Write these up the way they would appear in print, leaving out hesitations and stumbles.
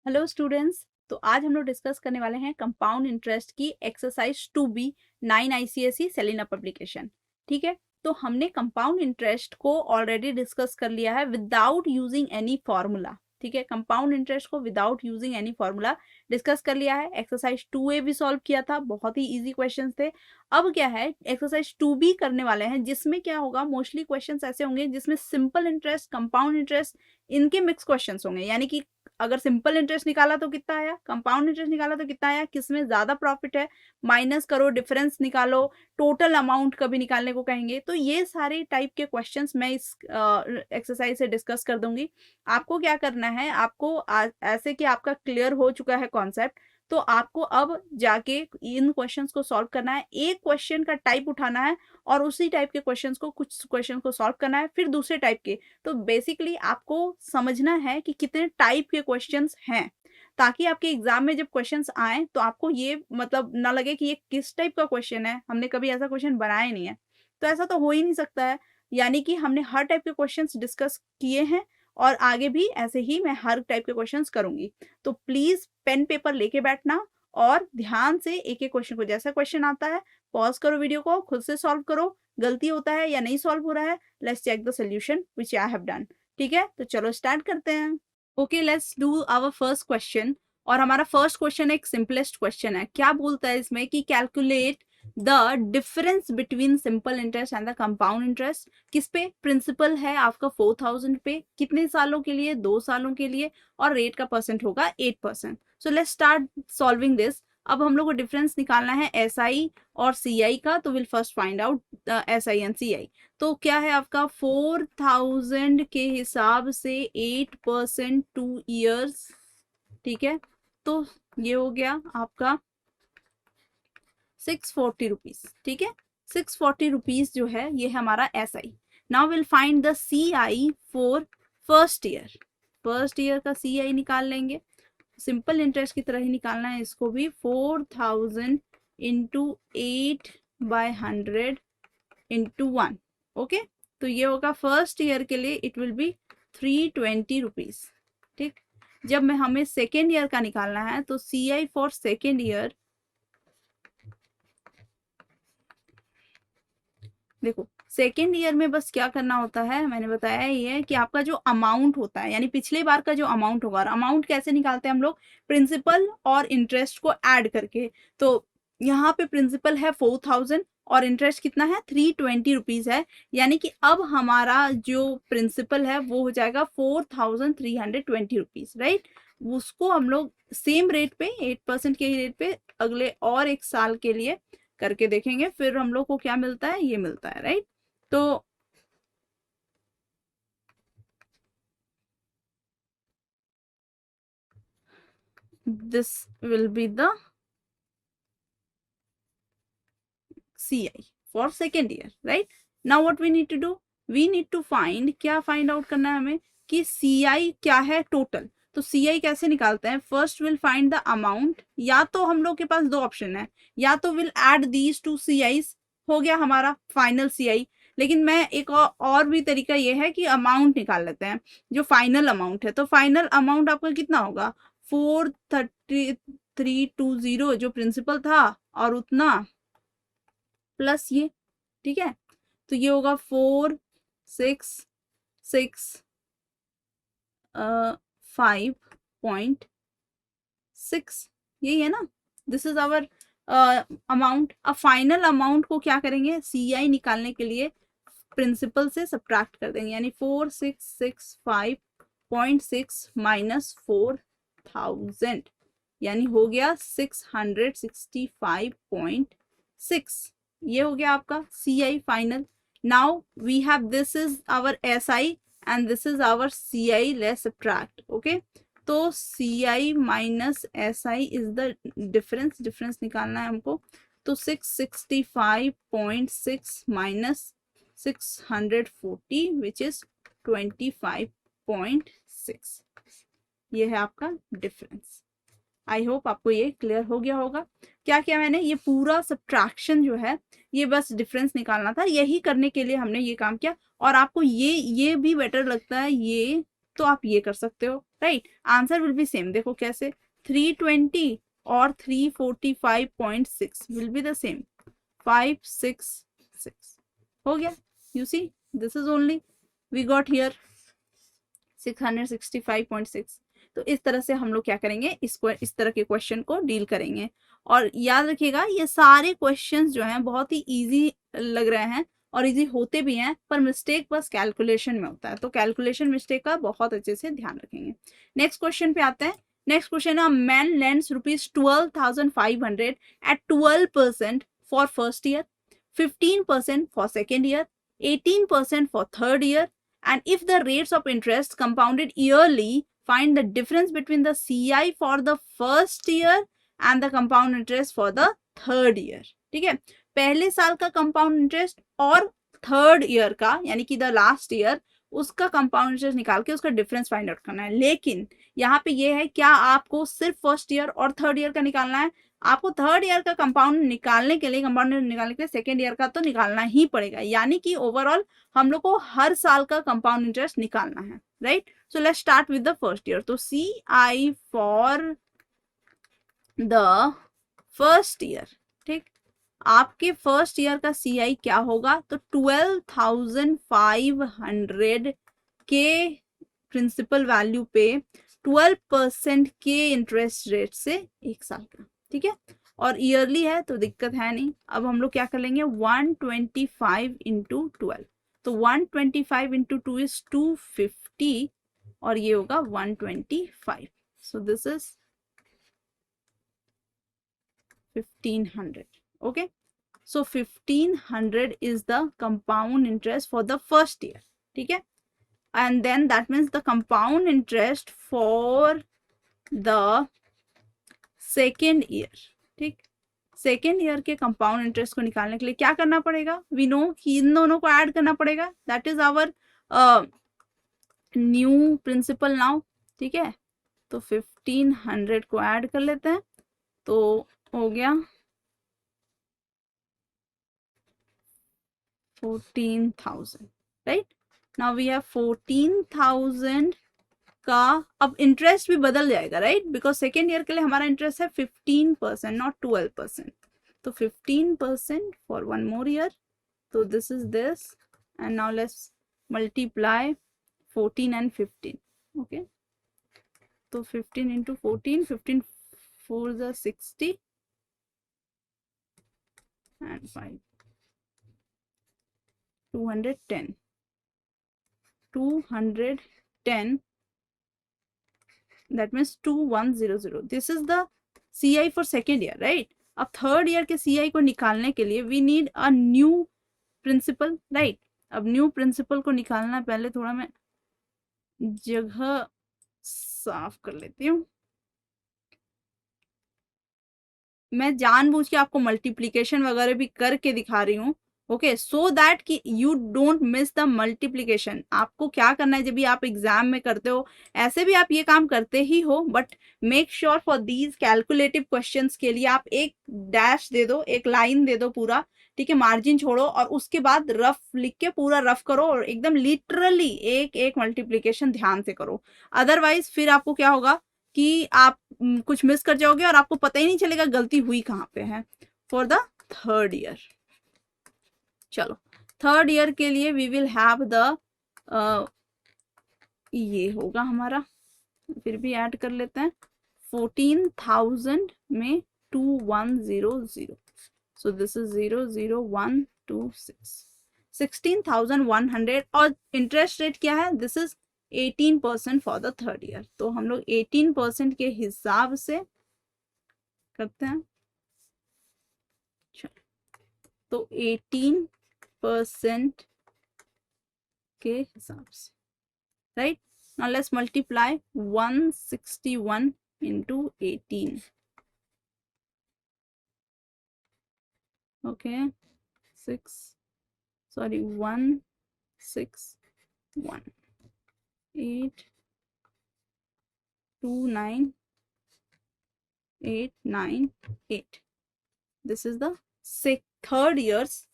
Hello students. तो आज हम लोग डिस्कस करने वाले हैं कंपाउंड इंटरेस्ट की exercise 2B 9 ICSE Selina publication. ठीक है, तो हमने कंपाउंड इंटरेस्ट को ऑलरेडी डिस्कस कर लिया है विदाउट यूजिंग एनी फॉर्मूला। ठीक है, कंपाउंड इंटरेस्ट को without using any formula discuss कर लिया है। एक्सरसाइज 2A भी सॉल्व किया था, बहुत ही इजी क्वेश्चंस थे। अब क्या है, एक्सरसाइज 2B करने वाले हैं, जिसमें क्या होगा, मोस्टली क्वेश्चंस ऐसे होंगे जिसमें सिंपल इंटरेस्ट, कंपाउंड इंटरेस्ट, इनके मिक्स क्वेश्चंस होंगे। यानी कि अगर सिंपल इंटरेस्ट निकाला तो कितना आया, कंपाउंड इंटरेस्ट निकाला तो कितना आया, किसमें ज्यादा प्रॉफिट है, माइनस करो, डिफरेंस निकालो, टोटल अमाउंट कभी निकालने को कहेंगे। तो ये सारे टाइप के क्वेश्चंस मैं इस एक्सरसाइज से डिस्कस कर दूंगी। आपको क्या करना है, आपको ऐसे कि आपका क्लियर हो चुका है कॉन्सेप्ट, तो आपको अब जाके इन क्वेश्चंस को सॉल्व करना है। एक क्वेश्चन का टाइप उठाना है और उसी टाइप के क्वेश्चंस को, कुछ क्वेश्चन को सॉल्व करना है, फिर दूसरे टाइप के। तो बेसिकली आपको समझना है कि कितने टाइप के क्वेश्चंस हैं, ताकि आपके एग्जाम में जब क्वेश्चंस आए तो आपको ये मतलब ना लगे कि ये किस टाइप का क्वेश्चन है, हमने कभी ऐसा क्वेश्चन बनाया नहीं है। तो ऐसा तो हो ही नहीं सकता है। यानी कि हमने हर टाइप के क्वेश्चंस डिस्कस किए हैं और आगे भी ऐसे ही मैं हर टाइप के क्वेश्चंस करूंगी। तो प्लीज पेन पेपर लेके बैठना और ध्यान से एक एक क्वेश्चन को, जैसा क्वेश्चन आता है पॉज करो, वीडियो को खुद से सॉल्व करो, गलती होता है या नहीं सॉल्व हो रहा है, let's check the solution which I have done. ठीक है, तो चलो स्टार्ट करते हैं। Okay, let's do our first question. और हमारा फर्स्ट क्वेश्चन एक सिंपलेस्ट क्वेश्चन है। क्या बोलता है इसमें कि calculate the difference between simple interest and the compound interest. किस पे? प्रिंसिपल है आपका 4000 पे, कितने सालों के लिए? 2 सालों के लिए, और रेट का परसेंट होगा 8%। So let's start solving this. अब हम लोग को डिफरेंस निकालना है SI और CI का, तो will first find out SI and CI। तो क्या है आपका 4000 के हिसाब से 8% 2 years। ठीक है, तो ये हो गया आपका 640 रुपीज। ठीक है, 640 रुपीज जो है ये है हमारा SI। Now will find the CI for first year. First year का CI निकाल लेंगे, सिंपल इंटरेस्ट की तरह ही निकालना है इसको भी। 4000 इंटू 8/100 इंटू 1। ओके, तो ये होगा फर्स्ट ईयर के लिए, इट विल बी 320 रुपीज। ठीक, जब मैं हमें सेकेंड ईयर का निकालना है तो CI फॉर सेकेंड ईयर, देखो सेकेंड ईयर में बस क्या करना होता है, मैंने बताया ये कि आपका जो अमाउंट होता है, यानी पिछले बार का जो अमाउंट होगा, अमाउंट कैसे निकालते हैं हम लोग, प्रिंसिपल और इंटरेस्ट को ऐड करके। तो यहाँ पे प्रिंसिपल है 4000 और इंटरेस्ट कितना है, 320 रुपीज है। यानी कि अब हमारा जो प्रिंसिपल है वो हो जाएगा 4320 रुपीज, राइट। उसको हम लोग सेम रेट पे, 8% के ही रेट पे अगले और एक साल के लिए करके देखेंगे, फिर हम लोग को क्या मिलता है, ये मिलता है, राइट। तो this will be the CI for second year, right. Now what we need to do, we need to find, क्या फाइंड आउट करना है हमें कि CI क्या है टोटल। तो CI कैसे निकालते हैं, first will find the amount. या तो हम लोग के पास दो ऑप्शन है, या तो will add these two CIs, हो गया हमारा फाइनल CI। लेकिन मैं एक और भी तरीका ये है कि अमाउंट निकाल लेते हैं, जो फाइनल अमाउंट है। तो फाइनल अमाउंट आपका कितना होगा, 43320 जो प्रिंसिपल था, और उतना प्लस ये। ठीक है, तो ये होगा 4665.6, यही है ना। This is our amount. अब फाइनल अमाउंट को क्या करेंगे, CI निकालने के लिए प्रिंसिपल से सब्ट्रैक्ट कर देंगे, यानी 4665.6 माइनस 4000, यानी हो गया 665.6। ये हो गया आपका CI final. Now we have, this is our SI and this is our CI, let's subtract. Okay, तो CI minus SI is the difference, difference निकालना है हमको। तो 665.6 माइनस 640 विच इज 25.6, ये है आपका डिफरेंस। आई होप आपको ये क्लियर हो गया होगा। क्या किया मैंने, ये पूरा सब्ट्रैक्शन जो है, ये बस डिफरेंस निकालना था, यही करने के लिए हमने ये काम किया। और आपको ये भी बेटर लगता है, ये तो आप ये कर सकते हो, right. Answer will be same, देखो कैसे, 320 और 345.6 विल बी द सेम, 566 हो गया। You see this is only we got here 665.6। तो इस तरह से हम लोग क्या करेंगे, इसको इस तरह के क्वेश्चन को डील करेंगे। और याद रखिएगा ये सारे क्वेश्चंस जो हैं बहुत ही इजी लग रहे हैं और इजी होते भी हैं, पर मिस्टेक बस कैलकुलेशन में होता है, तो कैलकुलेशन मिस्टेक का बहुत अच्छे से ध्यान रखेंगे। नेक्स्ट क्वेश्चन पे आते हैं। नेक्स्ट क्वेश्चन है, man lends ₹12,500 at 12% for first year, 15% for second year, 18% for third year, and if the rates of interest compounded yearly, find the difference between the CI for the first year and the compound interest for the third year। ठीक है, पहले साल का compound interest और third year का यानी कि the last year, उसका कंपाउंड इंटरेस्ट निकाल के उसका डिफरेंस फाइंड आउट करना है। लेकिन यहाँ पे ये है, क्या आपको सिर्फ फर्स्ट ईयर और थर्ड ईयर का निकालना है? आपको थर्ड ईयर का कंपाउंड निकालने के लिए, कंपाउंड निकालने के लिए सेकेंड ईयर का तो निकालना ही पड़ेगा, यानी कि ओवरऑल हम लोग को हर साल का कंपाउंड इंटरेस्ट निकालना है, right. So let's start with the first year. तो CI for the first year, ठीक, आपके फर्स्ट ईयर का CI क्या होगा? तो 12,500 के प्रिंसिपल वैल्यू पे 12% के इंटरेस्ट रेट से एक साल का, ठीक है, और ईयरली है तो दिक्कत है नहीं। अब हम लोग क्या कर लेंगे, 125 इंटू 12, तो 125 इंटू 2 इज 250 और ये होगा 125। So this is 1500। Okay, so 1500 is the compound interest for the first year, ठीक है, and then that means the compound interest for the second year, ठीक। सेकेंड ईयर के कंपाउंड इंटरेस्ट को निकालने के लिए क्या करना पड़ेगा? वी नो कि इन दोनों को ऐड करना पड़ेगा, that is our new principal now, ठीक है। तो 1500 को ऐड कर लेते हैं, तो हो गया 14,000, राइट। नाउ वी हैव 14,000 का, अब इंटरेस्ट भी बदल जाएगा, राइट, बिकॉज सेकेंड ईयर के लिए हमारा इंटरेस्ट है 15% नॉट 12%। तो 15% फॉर वन मोर ईयर, तो this is this, and now let's multiply 14 and 15, okay. तो 15 into 14, 15 4 the 60 and 5 210 that means 2100। this is the CI for second year, right। अब third year के CI को निकालने के लिए we need a new principal, right। अब new principal को निकालना, पहले थोड़ा मैं जगह साफ कर लेती हूँ। मैं जानबूझ के आपको मल्टीप्लिकेशन वगैरह भी करके दिखा रही हूँ, ओके, सो दैट कि you don't miss the multiplication. आपको क्या करना है, जब भी आप एग्जाम में करते हो, ऐसे भी आप ये काम करते ही हो, but make sure for these calculative questions के लिए आप एक डैश दे दो, एक लाइन दे दो पूरा, ठीक है, मार्जिन छोड़ो, और उसके बाद रफ लिख के पूरा रफ करो और एकदम लिटरली एक एक मल्टीप्लिकेशन ध्यान से करो। अदरवाइज फिर आपको क्या होगा कि आप कुछ मिस कर जाओगे और आपको पता ही नहीं चलेगा गलती हुई कहाँ पे है। फॉर द थर्ड ईयर, चलो थर्ड ईयर के लिए वी विल हैव द ये होगा हमारा, फिर भी ऐड कर लेते हैं, 14,000 में 2100, सो दिस इज 00126, 16,100। और इंटरेस्ट रेट क्या है? This is 18% for the third year. तो हम लोग 18% के हिसाब से करते हैं, तो 18% के हिसाब से, right. Now let's multiply 161 into 18, okay, 161 829,898, this is the third years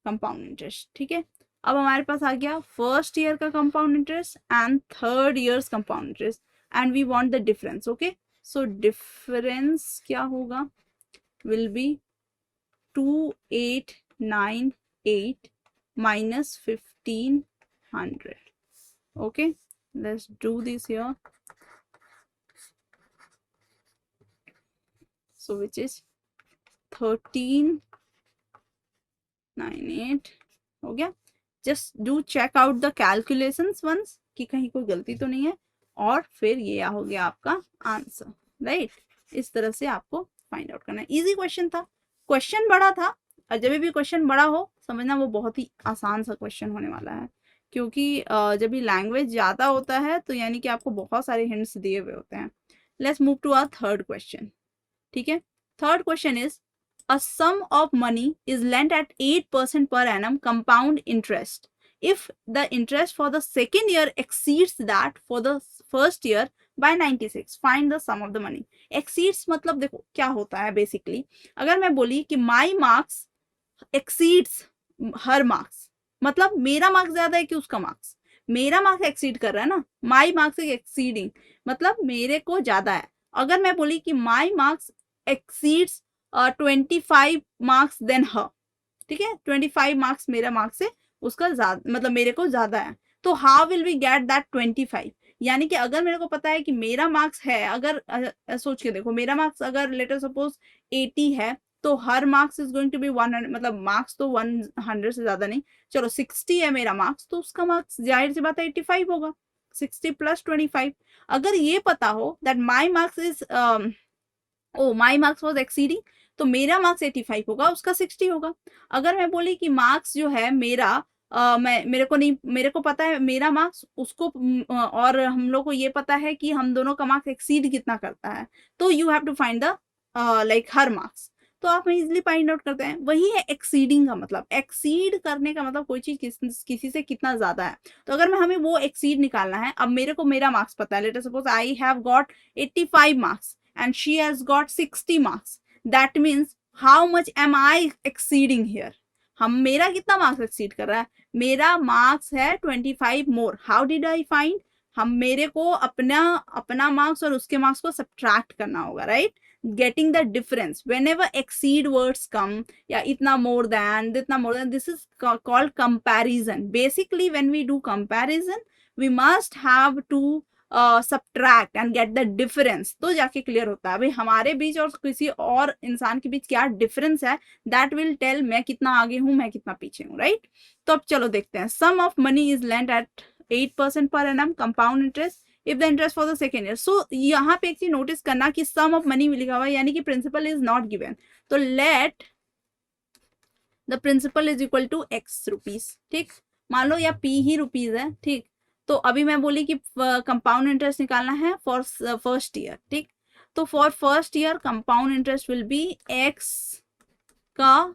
compound interest, ठीक है। अब हमारे पास आ गया फर्स्ट ईयर का compound interest and third years compound interest and we want the difference. Okay, so difference क्या होगा, will be 2898 minus 1500. Okay, let's do this here. So which is 1398 हो गया. Just do check out the calculations once कि कहीं कोई गलती तो नहीं है, और फिर ये हो गया आपका आंसर. राइट, इस तरह से आपको फाइंड आउट करना है. इजी क्वेश्चन था, क्वेश्चन बड़ा था, और जब भी क्वेश्चन बड़ा हो समझना वो बहुत ही आसान सा क्वेश्चन होने वाला है, क्योंकि जब भी लैंग्वेज ज़्यादा होता है तो यानी कि आपको बहुत सारे हिंट्स दिए हुए होते हैं. Let's move to our third question. ठीक है, third question is a sum of money is lent at 8% per annum compound interest. If the interest for the second year exceeds that for the first year by 96, find the sum of the money. Exceeds मतलब देखो क्या होता है basically, अगर मैं बोली कि my marks exceeds her marks, मतलब मेरा मार्क्स ज्यादा है कि उसका मार्क्स, मेरा मार्क्स एक्सीड कर रहा है ना, my marks is exceeding मतलब मेरे को ज्यादा है. अगर मैं बोली कि my marks exceeds 25 marks than her, ठीक है, 25 मार्क्स मेरा मार्क्स है, उसका ज्यादा मतलब मेरे को ज्यादा है, तो how will we get that 25. यानी कि अगर मेरे को पता है कि मेरा मार्क्स है, अगर सोच के देखो मेरा मार्क्स अगर लेटर सपोज 80 है, तो हर marks is going to be 100, मतलब मार्क्स तो 100 से ज्यादा नहीं, चलो 60 है मेरा मार्क्स, तो उसका मार्क्स जाहिर सी बात है 85 होगा, 60 प्लस 25. अगर ये पता हो that my marks is my marks was exceeding, तो मेरा मार्क्स 85 होगा, उसका 60 होगा. अगर मैं बोली कि मार्क्स जो है मेरा मेरे को नहीं, मेरे को पता है मेरा मार्क्स उसको और हम लोग को ये पता है कि हम दोनों का मार्क्स एक्सीड कितना करता है, तो you have to find the like हर मार्क्स. तो आप इजिली फाइंड आउट करते हैं. वही है एक्सीडिंग का मतलब, एक्सीड करने का मतलब कोई चीज किसी से कितना ज्यादा है. तो अगर मैं हमें वो एक्सीड निकालना है, अब मेरे को मेरा मार्क्स पता है, late us suppose I have got 85 marks and she has got 60 marks. That means how much am I exceeding here? हम मेरा कितना मार्क्स एक्सीड कर रहा है, मेरा मार्क्स है 25 मोर. हाउ डिड आई फाइंड, हम मेरे को अपना मार्क्स और उसके मार्क्स को सब्ट्रैक्ट करना होगा. Right, getting the difference whenever exceed words come, या इतना more than, this is called comparison. Basically when we do comparison we must have to subtract and gate the difference, तो जाके clear होता है भाई हमारे बीच और किसी और इंसान के बीच क्या डिफरेंस है. दैट विल टेल मैं कितना आगे हूं, मैं कितना पीछे हूं. राइट, तो अब चलो देखते हैं. Sum of money is lent at 8% per annum compound interest if the interest for the second year. So यहाँ पे एक चीज नोटिस करना कि सम ऑफ मनी लिखा हुआ है, यानी कि प्रिंसिपल इज नॉट गिवन, तो let the principal is equal to x rupees. ठीक, मान लो या p ही रुपीज है. ठीक, तो अभी मैं बोली कि कंपाउंड इंटरेस्ट निकालना है फॉर फर्स्ट ईयर. ठीक, तो for first year compound interest will be x का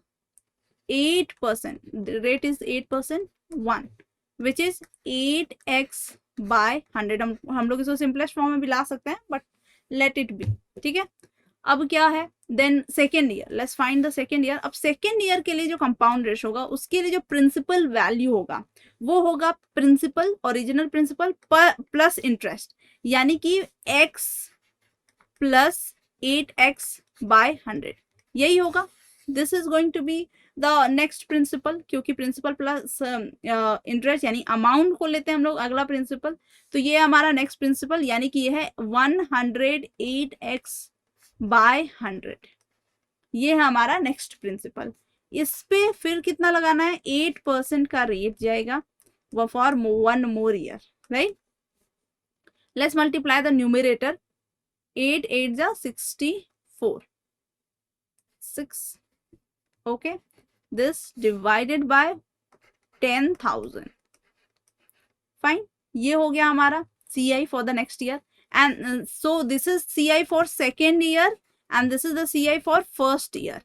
8%, रेट इज 8% 1 विच इज 8x बाय 100. हम लोग इसको सिंपलेस्ट फॉर्म में भी ला सकते हैं, बट लेट इट बी. ठीक है, अब क्या है, then second year, let's find the second year. अब सेकेंड ईयर के लिए जो कंपाउंड रेट होगा, उसके लिए जो प्रिंसिपल वैल्यू होगा वो होगा principal, original principal plus interest, यानी कि x प्लस 8x बाय 100, यही होगा. This is going to be the next principal, क्योंकि प्रिंसिपल प्लस इंटरेस्ट यानी अमाउंट को लेते हैं हम लोग अगला प्रिंसिपल, तो ये हमारा नेक्स्ट प्रिंसिपल, यानी कि ये है 108x बाय 100, ये है हमारा नेक्स्ट प्रिंसिपल. इस पे फिर कितना लगाना है, 8% का रेट जाएगा वो for 1 more year. Right, let's multiply the numerator. 8 8 जा 64, 6. Okay, this divided by 10,000. Fine, ये हो गया हमारा CI for the next year. And so this is CI for second year and this is the CI for first year,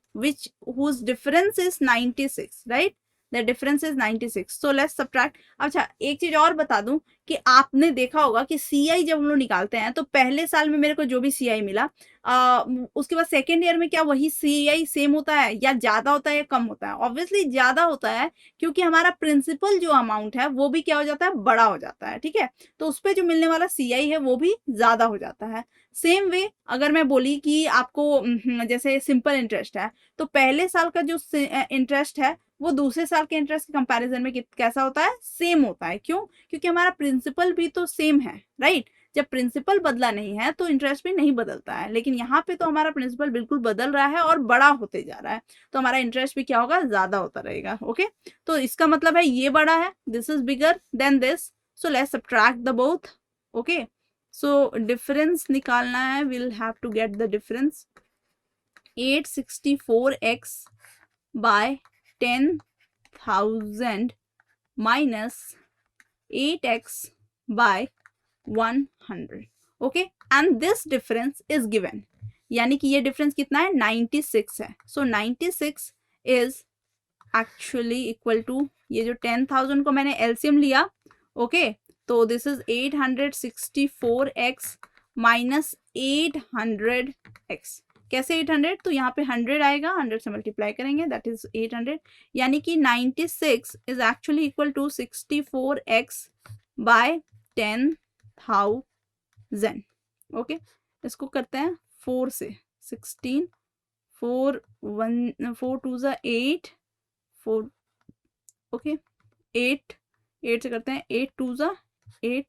whose difference is 96. right, the difference is 96. so let's subtract. अच्छा, एक चीज और बता दूं कि आपने देखा होगा कि सीआई जब हम लोग निकालते हैं तो पहले साल में मेरे को जो भी सीआई मिला उसके बाद सेकेंड ईयर में क्या वही सीआई सेम होता है या ज्यादा होता है या कम होता है? ऑब्वियसली ज्यादा होता है, क्योंकि हमारा प्रिंसिपल जो अमाउंट है वो भी क्या हो जाता है, बड़ा हो जाता है। ठीक है, तो उस पर जो मिलने वाला सीआई है वो भी ज्यादा हो जाता है। सेम वे अगर मैं बोली कि आपको जैसे सिंपल इंटरेस्ट है, तो पहले साल का जो इंटरेस्ट है वो दूसरे साल के इंटरेस्ट के कंपैरिजन में कैसा होता है, सेम होता है। क्यों? क्योंकि हमारा प्रिंसिपल भी तो सेम है, राइट? जब प्रिंसिपल बदला नहीं है तो इंटरेस्ट भी नहीं बदलता है, लेकिन यहाँ पे तो हमारा प्रिंसिपल बिल्कुल बदल रहा है और बड़ा होते जा रहा है, तो हमारा इंटरेस्ट भी क्या होगा, ज्यादा होता रहेगा। ओके, तो इसका मतलब है ये बड़ा है, this is bigger than this, so let's subtract the both. Okay, so difference निकालना है, will have to get the difference. 864x by 10,000 minus 8x by 100। Okay, and this difference is given, यानी कि ये डिफरेंस कितना है, 96 है। So 96 is actually equal to, ये जो 10,000 को मैंने एलसीएम लिया, ओके, तो this is 864x minus 800x। कैसे 800? तो यहाँ पे 100 आएगा, 100 से मल्टीप्लाई करेंगे, दैट इज 800, यानी कि 96 is actually equal to 64x by 10,000। Okay, इसको करते हैं 4 से, 16, 4 2 ज़ा 8, 4, ओके, 8 से करते हैं, 8 2 ज़ा 8,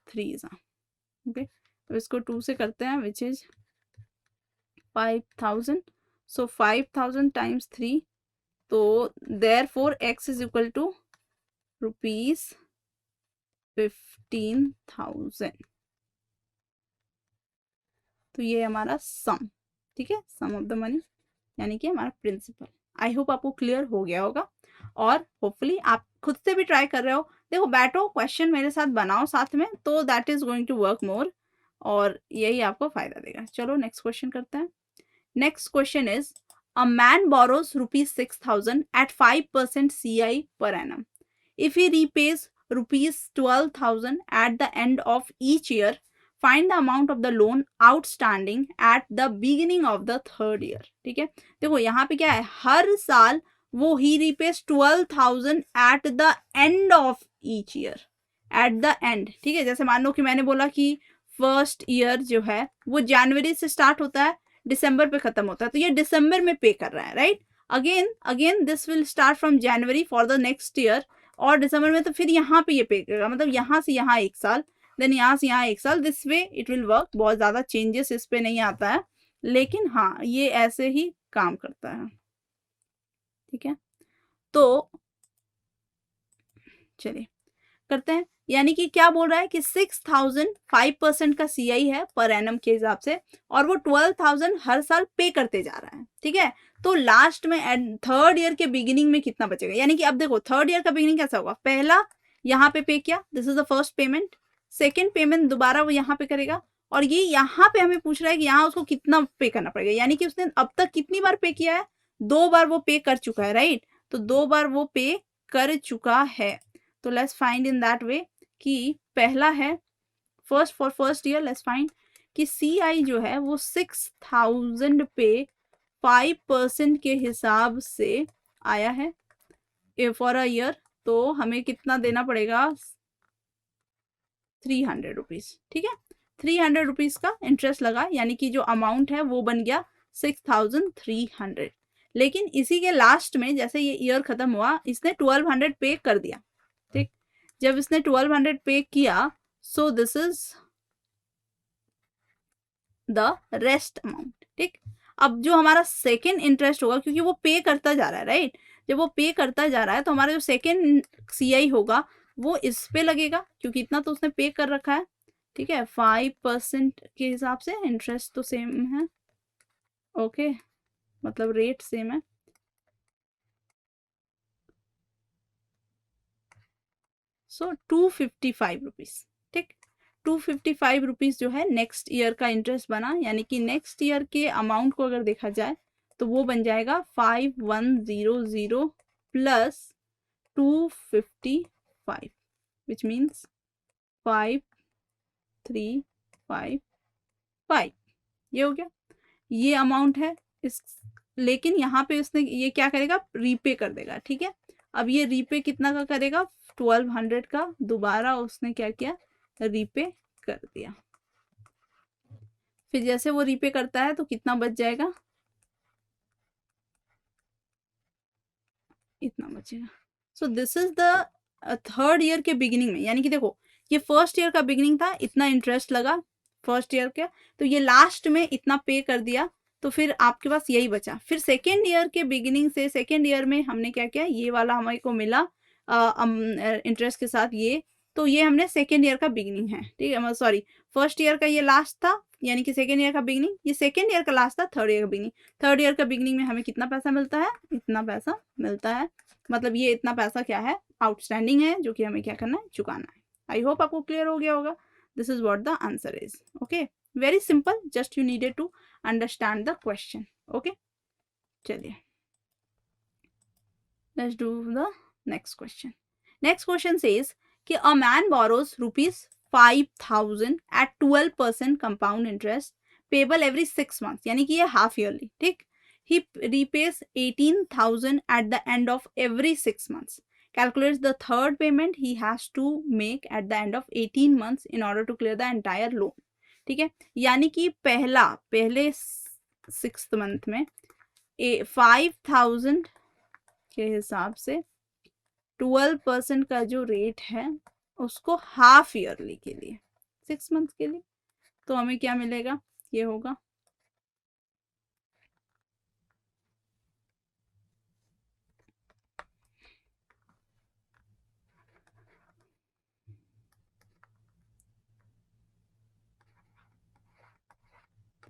3 ज़ा, ओके, तो इसको 2 से करते हैं, विच इज 5,000। सो 5,000 टाइम्स 3, तो therefore x is equal to ₹15,000। तो ये हमारा सम, ठीक है, सम ऑफ द मनी, यानी कि हमारा प्रिंसिपल। आई होप आपको क्लियर हो गया होगा, और होपफुली आप खुद से भी ट्राई कर रहे हो। देखो, बैठो, क्वेश्चन मेरे साथ बनाओ साथ में, तो that is going to work more, और यही आपको फायदा देगा। चलो नेक्स्ट क्वेश्चन करते हैं। Next question is, a man borrows ₹6,000 at 5% CI per annum. If he repays ₹12,000 at the end of each year, find the amount of the loan outstanding at the beginning of the third year। ठीक है, देखो यहाँ पे क्या है, हर साल वो he repays 12,000 at the end of each year, at the end। ठीक है, जैसे मान लो कि मैंने बोला कि फर्स्ट ईयर जो है वो जनवरी से स्टार्ट होता है, दिसंबर पे खत्म होता है, तो ये दिसंबर में पे कर रहा है, right? Again this will start from January for the next year, और दिसंबर में तो फिर यहाँ पे ये पे करेगा, मतलब यहाँ से यहाँ 1 साल, देन यहाँ से यहाँ 1 साल, this way it will work. बहुत ज्यादा चेंजेस इस पे नहीं आता है, लेकिन हाँ ये ऐसे ही काम करता है। ठीक है, तो चलिए करते हैं। यानी कि क्या बोल रहा है कि 6,000 5% का सीआई है पर एनम के हिसाब से, और वो 12,000 हर साल पे करते जा रहा है। ठीक है, तो लास्ट में थर्ड ईयर के बिगिनिंग में कितना बचेगा, यानी कि अब देखो थर्ड ईयर का बिगिनिंग कैसा होगा, पहला यहाँ पे किया, this is the first payment, second payment दोबारा वो यहाँ पे करेगा, और ये यहाँ पे हमें पूछ रहा है कि यहाँ उसको कितना पे करना पड़ेगा, यानी कि उसने अब तक कितनी बार पे किया है, 2 बार वो पे कर चुका है, राइट? तो 2 बार वो पे कर चुका है, तो let's find in that way कि पहला है first for first year, let's find कि CI जो है वो 6,000 पे 5% के हिसाब से आया है फॉर अ ईयर, तो हमें कितना देना पड़ेगा, 300 रुपीज। ठीक है, 300 रुपीज का इंटरेस्ट लगा, यानी कि जो अमाउंट है वो बन गया 6,300। लेकिन इसी के लास्ट में जैसे ये ईयर खत्म हुआ, इसने 1,200 पे कर दिया। ठीक, जब इसने 1,200 पे किया, so this is the rest amount. ठीक, अब जो हमारा सेकेंड इंटरेस्ट होगा, क्योंकि वो पे करता जा रहा है, राइट? जब वो पे करता जा रहा है तो हमारा जो सेकेंड CI होगा वो इस पे लगेगा, क्योंकि इतना तो उसने पे कर रखा है। ठीक है, 5% के हिसाब से इंटरेस्ट तो सेम है, ओके, मतलब रेट सेम है। सो 255 रुपीज। ठीक, 255 रुपीज जो है नेक्स्ट ईयर का इंटरेस्ट बना, यानी कि नेक्स्ट ईयर के अमाउंट को अगर देखा जाए तो वो बन जाएगा 5100 प्लस 255, विच मीन्स 5355 ये हो गया, ये अमाउंट है इस, लेकिन यहाँ पे उसने ये क्या करेगा, रीपे कर देगा, ठीक है। अब ये रीपे कितना का करेगा, 1200 का दोबारा उसने क्या किया, रीपे कर दिया। फिर जैसे वो रीपे करता है तो कितना बच जाएगा, इतना बचेगा। So this is the third year के बिगिनिंग में, यानी कि देखो ये फर्स्ट ईयर का बिगिनिंग था, इतना इंटरेस्ट लगा फर्स्ट ईयर का, तो ये लास्ट में इतना पे कर दिया, तो फिर आपके पास यही बचा। फिर सेकेंड ईयर के बिगिनिंग से सेकेंड ईयर में हमने क्या किया, ये वाला हमारे को मिला इंटरेस्ट के साथ ये, तो ये हमने सेकेंड ईयर का बिगिनिंग है, ठीक है, सॉरी फर्स्ट ईयर का ये लास्ट था, यानी कि सेकेंड ईयर का बिगिनिंग, ये सेकेंड ईयर का लास्ट था, थर्ड ईयर का बिगिनिंग। थर्ड ईयर का बिगिनिंग में हमें कितना पैसा मिलता है, इतना पैसा मिलता है, मतलब ये इतना पैसा क्या है, आउटस्टैंडिंग है, जो कि हमें क्या करना है, चुकाना है। आई होप आपको क्लियर हो गया होगा। This is what the answer is. Okay, very simple, just you needed to understand the question. Okay, चलिए let's do the next question. Next question says कि a man borrows ₹5,000 at 12% compound interest payable every 6 months, यानी कि ये half yearly, ठीक। He repays 18,000 at the end of every 6 months. Calculates the third payment he has to make at the end of 18 months in order to clear the entire loan. ठीक है, यानी कि पहले 6th month में 5,000 के हिसाब से 12% का जो रेट है उसको हाफ ईयरली के लिए 6 मंथ के लिए, तो हमें क्या मिलेगा, ये होगा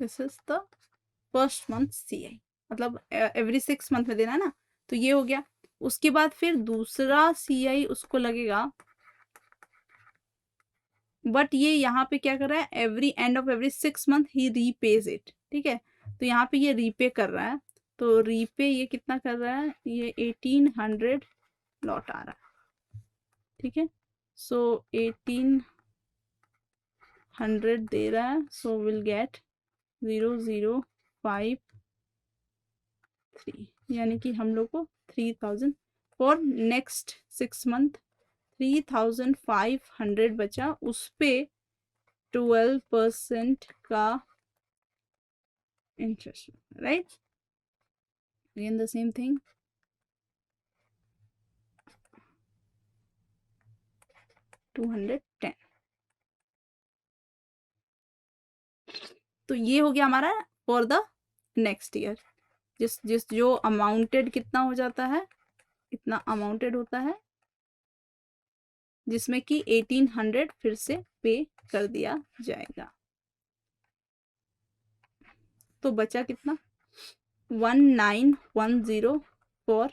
this is the first month CI, मतलब एवरी 6 मंथ में देना है ना, तो ये हो गया। उसके बाद फिर दूसरा CI उसको लगेगा, बट ये यहाँ पे क्या कर रहा है, every end of every 6 month he रीपेज it, ठीक है। तो यहाँ पे ये रीपे कर रहा है, तो रीपे ये कितना कर रहा है, ये 1800 लौट आ रहा है, ठीक है। सो 1800 दे रहा है, सो विल गेट 0053, यानी कि हम लोग को 3000 फॉर नेक्स्ट 6 मंथ 3500 बचा, उस पे 12% का interest, right. Again the same thing, 210, तो ये हो गया हमारा फॉर द नेक्स्ट ईयर। जिस जो अमाउंटेड कितना हो जाता है, इतना अमाउंटेड होता है, जिसमें कि 1800 फिर से पे कर दिया जाएगा। तो बचा कितना, 1910 फॉर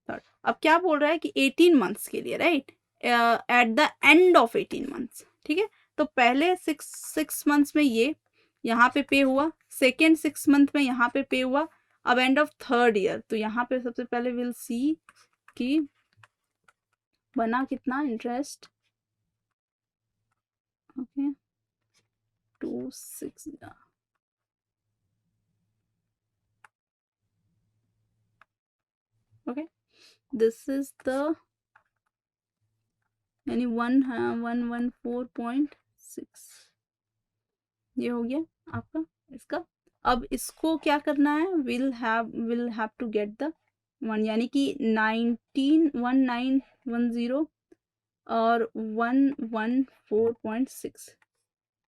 थर्ड। अब क्या बोल रहा है कि 18 मंथ्स के लिए, right, eight the end of 18 months, ठीक है। तो पहले 6 मंथ्स में ये यहाँ पे हुआ, सेकेंड 6 मंथ में यहाँ पे हुआ, अब एंड ऑफ थर्ड ईयर, तो यहाँ पे सबसे पहले विल सी कि बना कितना interest, okay 260, okay this is the, यानी 114.6 ये हो गया आपका इसका। अब इसको क्या करना है, will have to get the one, यानी कि 1910 और 114.6,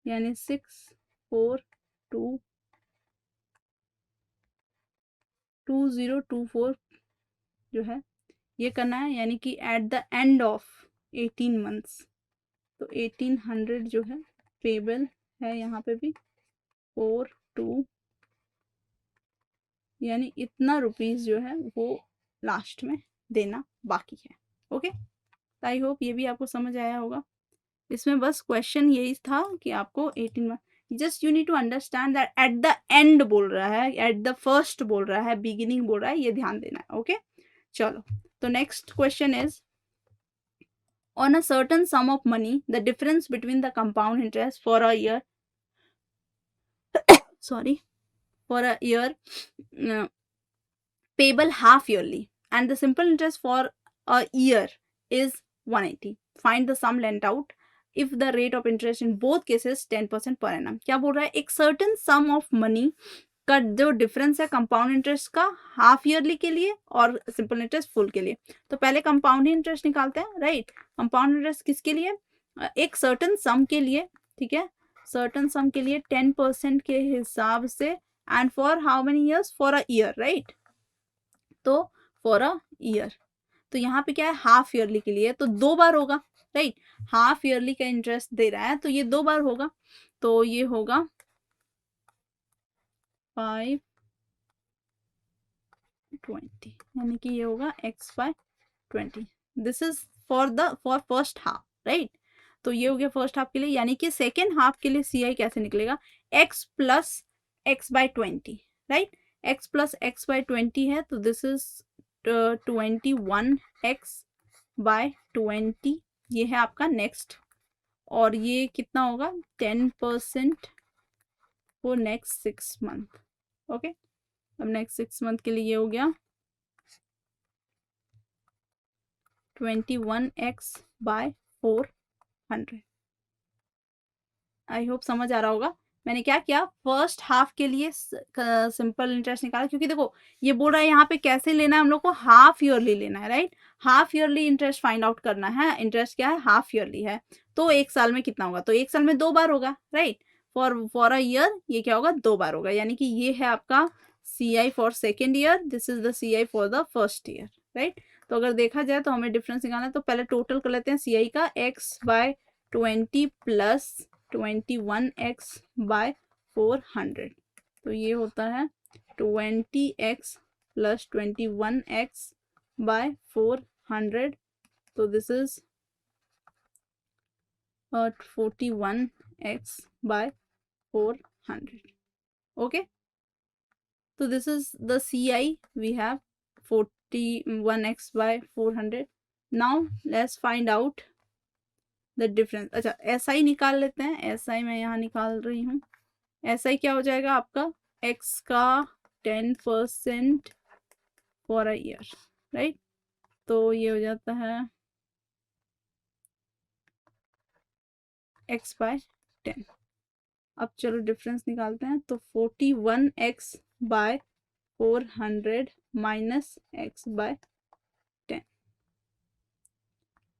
यानी 6422024 जो है ये करना है, यानी कि at the end of 18 months, तो 1800 जो है पेबल है यहाँ पे भी 42, यानी इतना रुपीस जो है वो लास्ट में देना बाकी है। ओके, आई होप ये भी आपको समझ आया होगा। इसमें बस क्वेश्चन यही था कि आपको 18 month, just you need to understand that at the end बोल रहा है, एट द फर्स्ट बोल रहा है, बिगिनिंग बोल रहा है, ये ध्यान देना है। ओके, चलो तो next question is on a certain sum of money, the difference between the compound interest for a year for a year uh, payable half yearly and the simple interest for a year is 180. Find the sum lent out if the rate of interest in both cases 10% per annum. क्या बोल रहा है, एक certain sum of money का जो difference है compound interest का half yearly के लिए और सिंपल इंटरेस्ट फुल के लिए. तो पहले कंपाउंड इंटरेस्ट निकालते हैं, राइट. कंपाउंड इंटरेस्ट किसके लिए, एक सर्टन सम के लिए, ठीक है, सर्टन सम के लिए 10% के हिसाब से and for how many years, for a year, right. तो फॉर अ ईयर, तो यहाँ पे क्या है, हाफ ईयरली के लिए तो 2 बार होगा, राइट. हाफ ईयरली का इंटरेस्ट दे रहा है तो ये 2 बार होगा, तो ये होगा 520, यानी कि ये होगा x/20. This is for first half, right. तो ये हो गया फर्स्ट हाफ के लिए, यानी कि सेकेंड हाफ के लिए CI कैसे निकलेगा, x plus x/20, right. x plus x/20 है तो दिस इज 21x/20, ये है आपका नेक्स्ट. और ये कितना होगा, 10% फॉर नेक्स्ट 6 मंथ. ओके, अब नेक्स्ट 6 मंथ के लिए ये हो गया 21x/400. आई होप समझ आ रहा होगा. मैंने क्या किया, फर्स्ट हाफ के लिए सिंपल इंटरेस्ट निकाला, क्योंकि देखो ये बोल रहा है यहाँ पे कैसे लेना है हम लोग को, हाफ ईयरली लेना है, right. Half yearly interest find out करना है. इंटरेस्ट क्या है, हाफ ईयरली है, तो एक साल में कितना होगा, तो एक साल में 2 बार होगा, राइट. फॉर अ ईयर ये क्या होगा, 2 बार होगा, यानी कि ये है आपका CI for second year, this is the CI for the first year, right. तो अगर देखा जाए तो हमें डिफरेंस निकालना है, तो पहले टोटल कर लेते हैं CI का, x/20 प्लस 21x/400. तो ये होता है 20x प्लस 21x/400. तो दिस इज 41x/400. ओके, तो this is the CI we have 41x/400. Now let's find out the difference. अच्छा, SI निकाल लेते हैं. SI मैं यहाँ निकाल रही हूँ. SI क्या हो जाएगा आपका, x का 10% फॉर अ ईयर, राइट. तो ये हो जाता है x/10. अब चलो डिफरेंस निकालते हैं, तो 41x/400 माइनस x/10,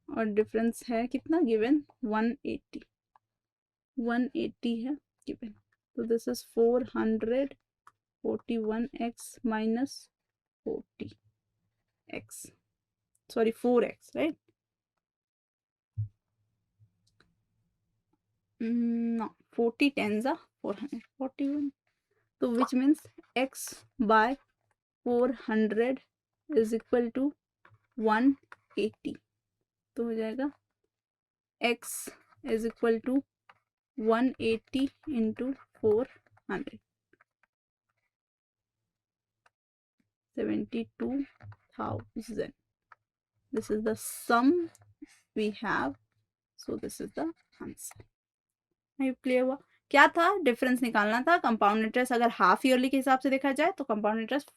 और डिफरेंस है कितना गिवन, 180 है गिवन. तो this is 400, 41x minus 40x, sorry 4x, right. No, 40 tens are 441. So which means x/400 is equal to 180. तो हो जाएगा x is equal to 180 into 400, 72,000. This is the sum we have. So this is the answer. Clear हुआ. क्या था, difference निकालना था. Compound interest अगर half yearly के हिसाब से देखा जाए तो कंपाउंड इंटरेस्ट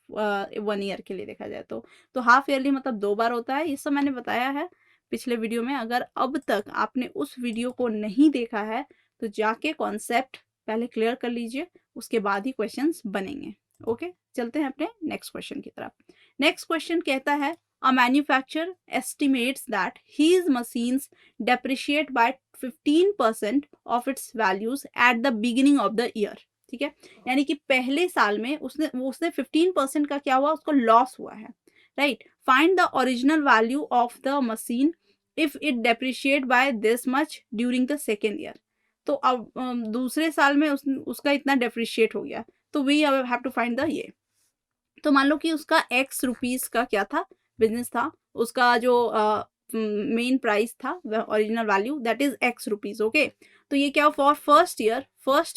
1 ईयर के लिए देखा जाए तो हाफ ईयरली मतलब 2 बार होता है. ये सब मैंने बताया है पिछले वीडियो में. अगर अब तक आपने उस वीडियो को नहीं देखा है तो जाके कॉन्सेप्ट पहले क्लियर कर लीजिए, उसके बाद ही क्वेश्चंस बनेंगे. ओके, चलते हैं अपने नेक्स्ट क्वेश्चन की तरफ. नेक्स्ट क्वेश्चन कहता है, a manufacturer estimates that his machines depreciate by 15% of its values at the beginning of the year. ठीक है, यानी कि पहले साल में उसने 15% का क्या हुआ, उसको लॉस हुआ है, right. Find the original value of the machine if it depreciate by this much during the second year. तो अब दूसरे साल में उसका इतना डेप्रिशिएट हो गया, तो we have to find the ये. तो मान लो कि उसका x रुपीज का क्या था, बिजनेस था, उसका जो मेन प्राइस था original value that is x rupees. Okay, तो ये क्या फॉर फर्स्ट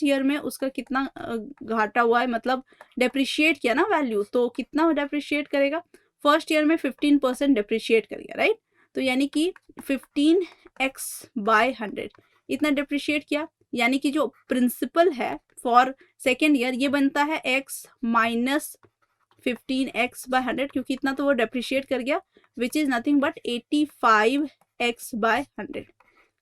ईयर में उसका कितना घाटा हुआ है, मतलब डेप्रिशिएट किया ना वैल्यू, तो कितना डेप्रिशिएट करेगा, फर्स्ट ईयर में 15% डेप्रिशिएट करेगा, राइट. तो यानी कि 15x/100 इतना डिप्रिशिएट किया, यानी कि जो प्रिंसिपल है फॉर सेकेंड ईयर ये बनता है x माइनस 15x/100, क्योंकि इतना तो वो डेप्रिशिएट कर गया, which is nothing but 85x/100।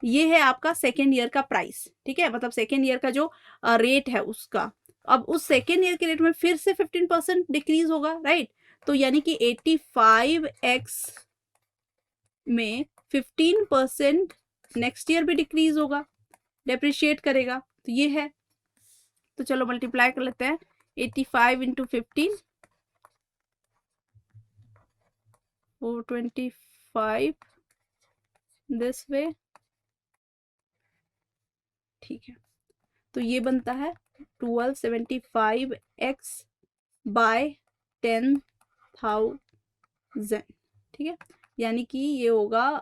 ये है आपका सेकेंड ईयर का प्राइस, ठीक है, मतलब सेकेंड ईयर का जो रेट है उसका। अब उस सेकेंड ईयर के रेट में फिर से 15% डिक्रीज होगा, राइट। तो यानी कि 85x में 15% नेक्स्ट ईयर भी डिक्रीज होगा, डेप्रिशिएट करेगा, तो ये है। तो चलो मल्टीप्लाई कर लेते हैं, 85 इंटू 15 425 दिस वे, ठीक है। तो ये बनता है 1275x/10,000, ठीक है, यानी कि ये होगा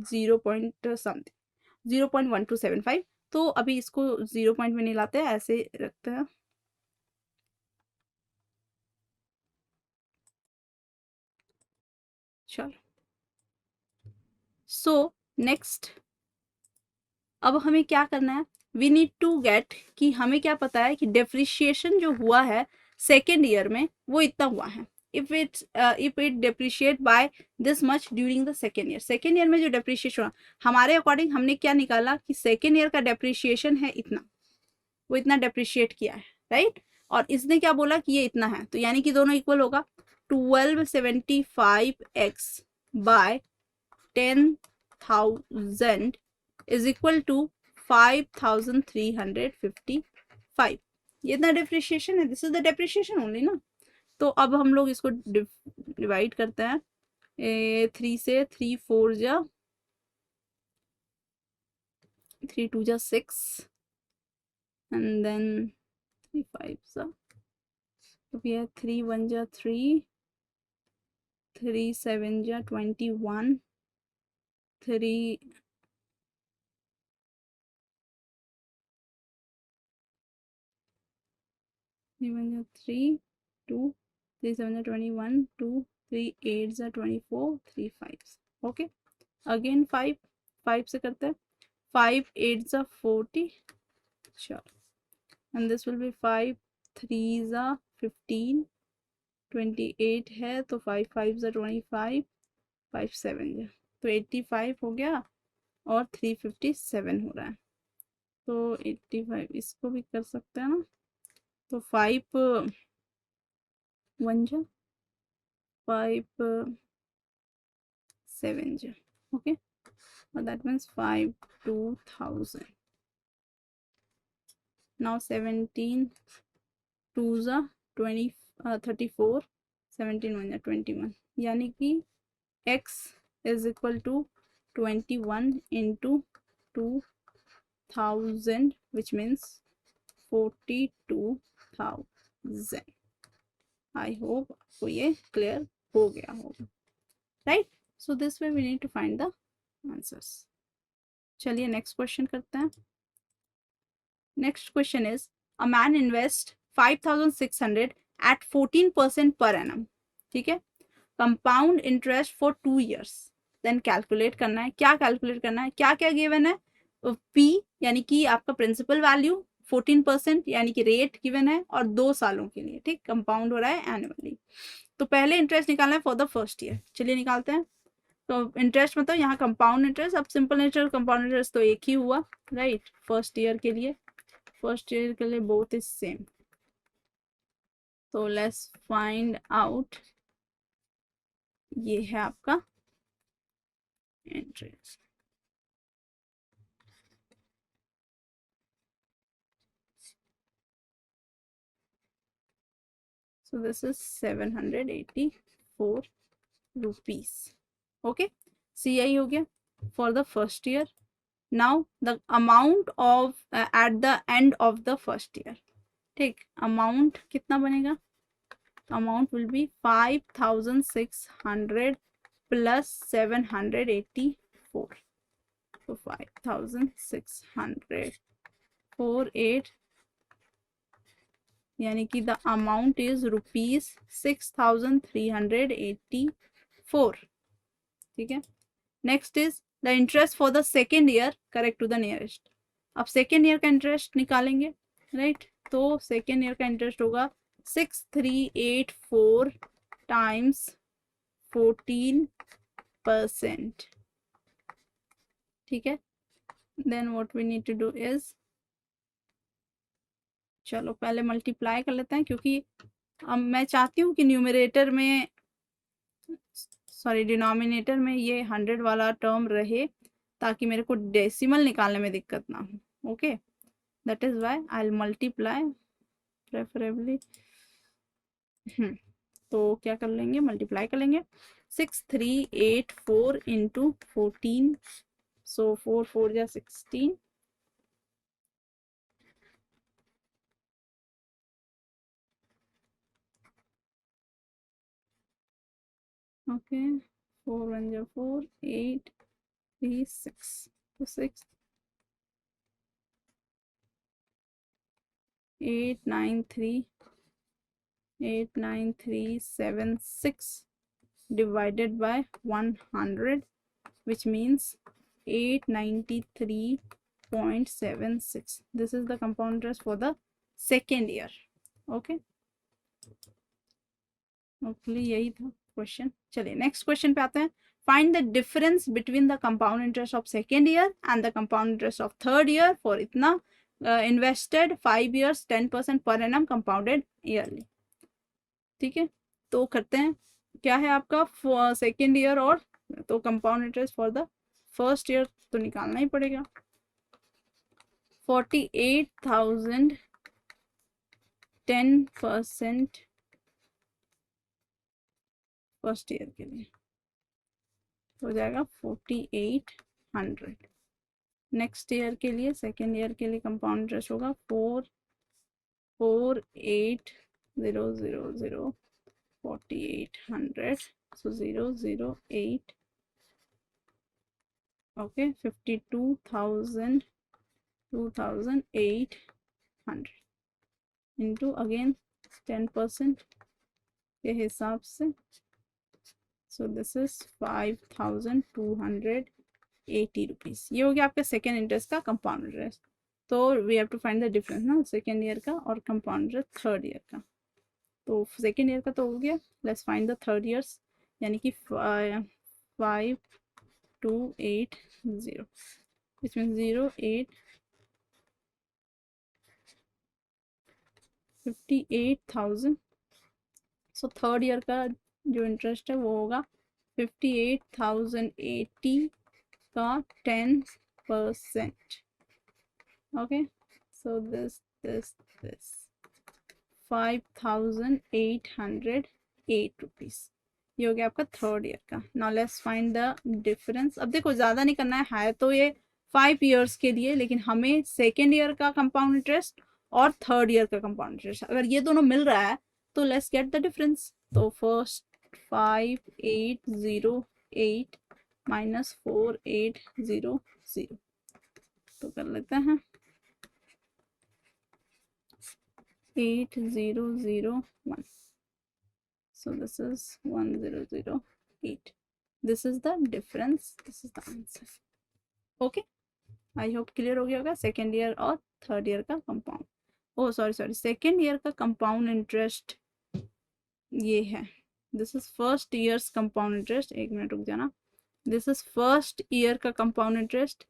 0.1275। तो अभी इसको 0 पॉइंट में नहीं लाते हैं, ऐसे रखते हैं। चलो सो नेक्स्ट, अब हमें क्या करना है, वी नीड टू गेट कि हमें क्या पता है कि डेप्रिशिएशन जो हुआ है सेकेंड ईयर में वो इतना हुआ है। If it depreciate by this much during the second year, second year में जो डेप्रिशिएशन हुआ हमारे अकॉर्डिंग हमने क्या निकाला कि सेकेंड ईयर का डेप्रिशिएशन है इतना, वो इतना डेप्रिशिएट किया है, राइट। और इसने क्या बोला कि ये इतना है, तो यानी कि दोनों इक्वल होगा। 1275x/10,000 is equal to 5355। ये इतना डेप्रिशिएशन है, this is the depreciation only ना। तो अब हम लोग इसको डिवाइड करते हैं, 3 से, 3 4 जा 3 2 जा 6 एंड देन 3 5 जा, तो ये 3 1 जा 3 3 7 जा 21 3 1 जा 3 2 3 7 जा 21 2 3 8 जा 24 3 5, ओके। अगेन 5 5 से करते हैं, 5 8 जा 40, sure, and this will be 5 3 जा 15 28 है, तो 5 5 जा 25 5 7 जा, तो 85 हो गया और 357 हो रहा है। तो 85 इसको भी कर सकते हैं ना, तो 5 1 जा 5 7 जा, ओके, और दैट मीन्स 5 2000। now 17 2 जा 20 34 17 1 जा 21, यानी कि x is equal to 21 into 2000 which means 42,000। I hope आपको ये क्लियर हो गया होगा, right. So this way we need to find the answers. चलिए नेक्स्ट क्वेश्चन करते हैं। Next question is, a man invest 5,600 at 14% per annum, ठीक है, compound interest for 2 years, then calculate करना है। क्या कैलकुलेट करना है, क्या क्या गिवन है, पी यानी कि आपका प्रिंसिपल वैल्यू, 14% यानी कि रेट गिवन है, और 2 सालों के लिए, ठीक, कंपाउंड हो रहा है एनुअली। तो पहले इंटरेस्ट निकालना है फॉर द फर्स्ट ईयर, चलिए निकालते हैं। तो इंटरेस्ट मतलब यहाँ कंपाउंड इंटरेस्ट, अब सिंपल इंटरेस्ट कंपाउंड इंटरेस्ट तो एक ही हुआ, राइट, फर्स्ट ईयर के लिए, फर्स्ट ईयर के लिए बोथ इज सेम। तो लेट्स फाइंड आउट, ये है आपका interest. So this is 784 rupees. Okay, CI हो गया for the first year. Now the amount of at the end of the first year, ठीक, amount कितना बनेगा, amount will be 5,600 plus 784, so 5,648, यानी कि द अमाउंट इज रुपीज 6,384, ठीक है। Next is the interest for the second year correct to the nearest. अब second year का interest निकालेंगे, राइट। तो सेकेंड ईयर का इंटरेस्ट होगा 6384 टाइम्स 14%, ठीक है। Then what we need to do is, चलो पहले मल्टीप्लाई कर लेते हैं, क्योंकि अब मैं चाहती हूँ कि न्यूमरेटर में, सॉरी डिनोमिनेटर में ये 100 वाला टर्म रहे, ताकि मेरे को डेसिमल निकालने में दिक्कत ना हो। Okay, that is why I will multiply preferably. तो क्या कर लेंगे, मल्टीप्लाई कर लेंगे। 6384 इंटू 14, सो 4 4 जा 16, ओके 4 1 जा 4, 8 3 6, तो 6 89376 divided by 100, which means 893.76. This is the compound interest for the second year. Okay, hopefully यही था क्वेश्चन। चलिए नेक्स्ट क्वेश्चन पे आते हैं। Find the difference between the compound interest of second year and the compound interest of third year for इतना invested 5 years 10% per annum compounded yearly. ठीक है, तो करते हैं। क्या है आपका सेकेंड ईयर, और तो compound interest for the first year तो निकालना ही पड़ेगा। 48,000 10% फर्स्ट ईयर के लिए हो जाएगा 4800। नेक्स्ट ईयर के लिए, सेकेंड ईयर के लिए कंपाउंड इंटरेस्ट होगा 448,000 4800, so 008, okay 52,000 2800 इंटू अगेन 10% के हिसाब से, सो दिस इज 5280 रुपीज। ये हो गया आपका सेकेंड इंटरेस्ट का कंपाउंड इंटरेस्ट। तो we have to find the difference ना सेकेंड ईयर का और कंपाउंड इंटरेस्ट थर्ड ईयर का। तो सेकेंड ईयर का तो हो गया, let's find the third years, यानी कि 5280, which mean 08 58,000। So third year का जो इंटरेस्ट है वो होगा 58,080 का 10%। Okay, so this 5,808 rupees. ये हो गया आपका थर्ड ईयर का। Now let's find the difference. अब देखो ज़्यादा नहीं करना है तो ये 5 years के लिए, लेकिन हमें सेकेंड ईयर का कंपाउंड इंटरेस्ट और थर्ड ईयर का कंपाउंड इंटरेस्ट अगर ये दोनों मिल रहा है तो लेट्स गेट द डिफरेंस। तो फर्स्ट 5808 माइनस 4800, तो कर लेते हैं 8001, so this is 1008, this is the difference, this is the answer। okay, I hope clear हो गया होगा सेकेंड ईयर और थर्ड ईयर का कंपाउंड, ओ सॉरी सेकेंड ईयर का कंपाउंड इंटरेस्ट ये है, this is first years compound interest. एक minute रुक जाना, दिस इज फर्स्ट ईयर का कंपाउंड इंटरेस्ट,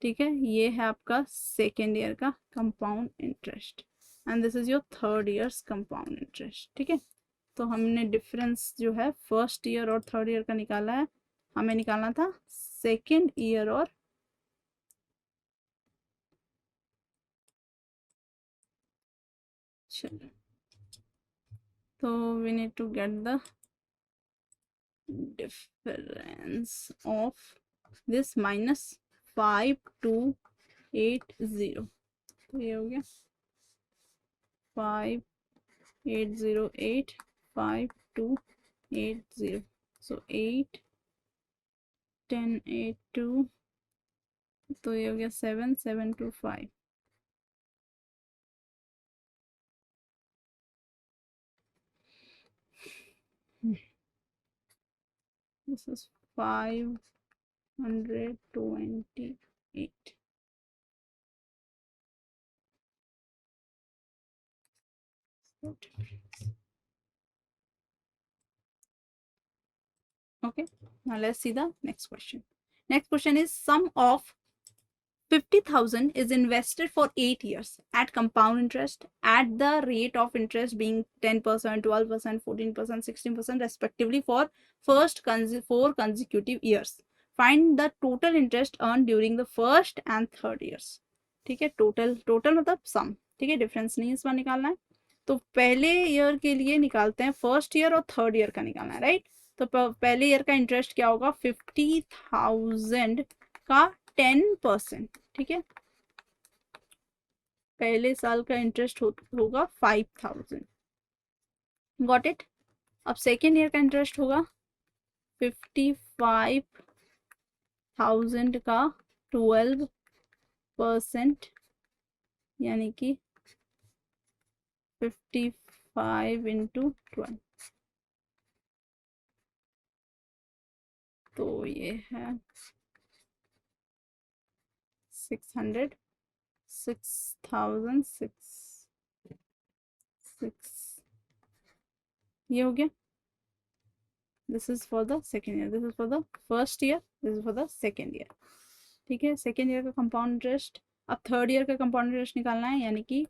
ठीक है। ये है आपका सेकेंड ईयर का compound interest and this is your third years compound interest, ठीक है। तो हमने डिफरेंस जो है फर्स्ट ईयर और थर्ड ईयर का निकाला है, हमें निकालना था सेकेंड ईयर और चलो, तो we need to get the difference of this minus 5280, तो ये हो गया 5808 5280, so 8 10 82, तो ये हो गया 7725। This is 528. Okay, now let's see the next question. Next question is sum of 50,000 is invested for 8 years at compound interest at the rate of interest being 10%, 12%, 14%, 16% respectively for first 4 consecutive years. Find the total interest earned during the first and third years. ठीक है, total मतलब सम, ठीक है, difference नहीं इस बार निकालना है. तो पहले ईयर के लिए निकालते हैं, फर्स्ट ईयर और थर्ड ईयर का निकालना है, राइट. तो पहले ईयर का इंटरेस्ट क्या होगा, 50,000 का 10%, ठीक है. पहले साल का इंटरेस्ट होगा 5,000. Got it. अब सेकेंड ईयर का इंटरेस्ट होगा 55,000 का 12%, यानी कि 55 इंटू 12. तो ये है 600, 6,006, ये हो गया. This is for the second year, this is for the first year, this is for the second year. ठीक है, सेकेंड ईयर का कंपाउंड इंटरेस्ट. अब थर्ड ईयर का कंपाउंड इंटरेस्ट निकालना है, यानी कि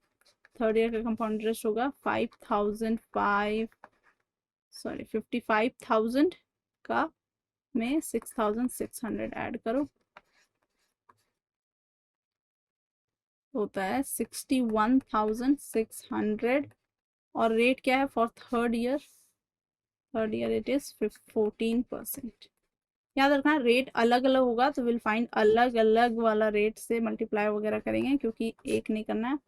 थर्ड ईयर का कंपाउंड इंटरेस्ट होगा 55,000 का में 6,600 ऐड करो, होता है 61,600. और रेट क्या है for third year, third year it is 14%. याद रखना रेट अलग अलग होगा तो विल फाइंड अलग अलग वाला रेट से मल्टीप्लाई वगैरह करेंगे, क्योंकि एक नहीं करना है.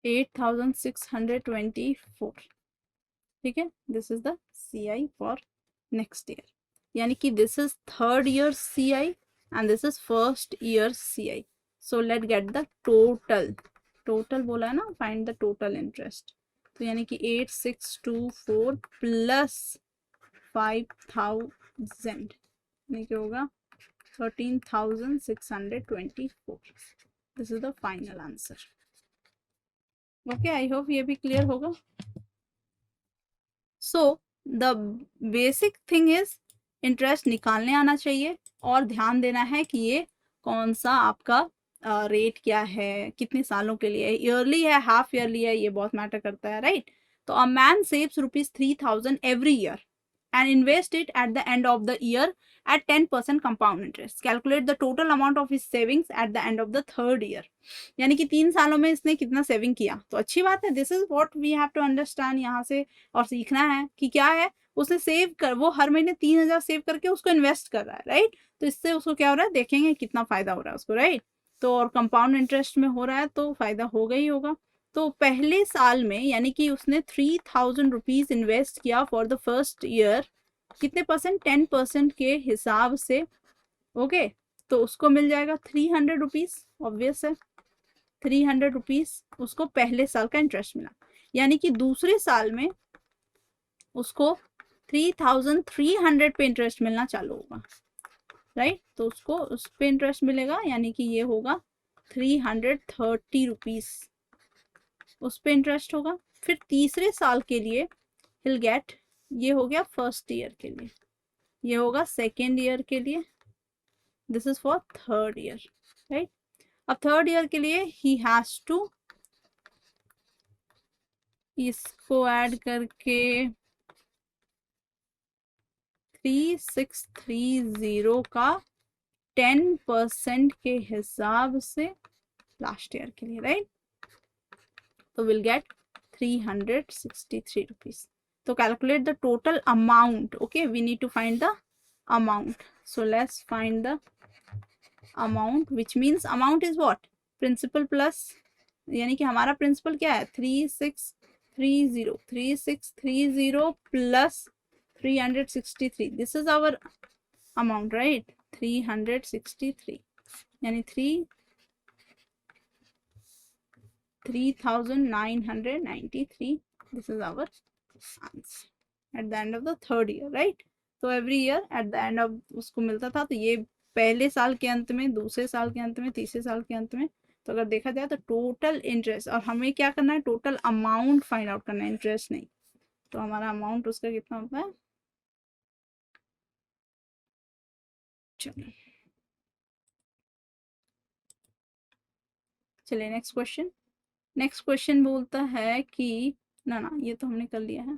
$8,624. ठीक है, this is the CI for next year, यानी कि this is third year CI and this is first year CI. So let get the total बोला है ना, फाइंड द टोटल इंटरेस्ट. तो यानी कि 8,624 प्लस 5,000 यानी कि होगा 13,624. This is the final answer. Okay, I hope ये भी क्लियर होगा. So the basic thing is interest निकालने आना चाहिए और ध्यान देना है कि ये कौन सा आपका रेट क्या है, कितने सालों के लिए, ईयरली है, हाफ ईयरली है, ये बहुत मैटर करता है, राइट. तो a man saves ₹3,000 every year and invest it at the end of the year at 10% compound interest. Calculate the total amount of his savings at the end of the third year. यानी कि 3 सालों में इसने कितना saving किया, तो अच्छी बात है. This is what we have to understand यहाँ से, और सीखना है कि क्या है उसने सेव कर, वो हर महीने 3,000 सेव करके उसको इन्वेस्ट कर रहा है, राइट. तो इससे उसको क्या हो रहा है, देखेंगे कितना फायदा हो रहा है उसको, राइट. तो और कंपाउंड इंटरेस्ट में हो रहा है तो फायदा होगा ही होगा. तो पहले साल में यानी कि उसने 3,000 रुपीज इन्वेस्ट किया फॉर द फर्स्ट ईयर, कितने परसेंट, 10% के हिसाब से. ओके, तो उसको मिल जाएगा 300 रुपीज, ऑब्वियस है 300 रुपीज उसको पहले साल का इंटरेस्ट मिला. यानी कि दूसरे साल में उसको 3,300 पे इंटरेस्ट मिलना चालू होगा, राइट. तो उसको उस पे इंटरेस्ट मिलेगा, यानी कि ये होगा 330 रुपीज उस पे इंटरेस्ट होगा. फिर तीसरे साल के लिए he'll get, ये हो गया फर्स्ट ईयर के लिए, ये होगा सेकेंड ईयर के लिए, this is for third year, right. अब थर्ड ईयर के लिए ही हैज टू इसको ऐड करके 3,630 का 10% के हिसाब से लास्ट ईयर के लिए, राइट. तो विल गेट 363 रुपीज. तो calculate the total amount. Okay, we need to find the amount. So let's find the amount, which means amount is what, principal plus, यानी कि हमारा प्रिंसिपल क्या है 3,630 plus 363, this is our amount right, 363 यानी 3,993, this is our answer at the end of the third year, right? तो every year at the end of उसको मिलता था, तो ये पहले साल के अंत में, दूसरे साल के अंत में, तीसरे साल के अंत में। तो अगर देखा जाए तो टोटल इंटरेस्ट, और हमें क्या करना है, टोटल अमाउंट फाइंड आउट करना है, इंटरेस्ट नहीं। तो हमारा अमाउंट उसका कितना होता है, चलो चलिए नेक्स्ट क्वेश्चन। नेक्स्ट क्वेश्चन बोलता है कि ना ये तो हमने कर लिया है।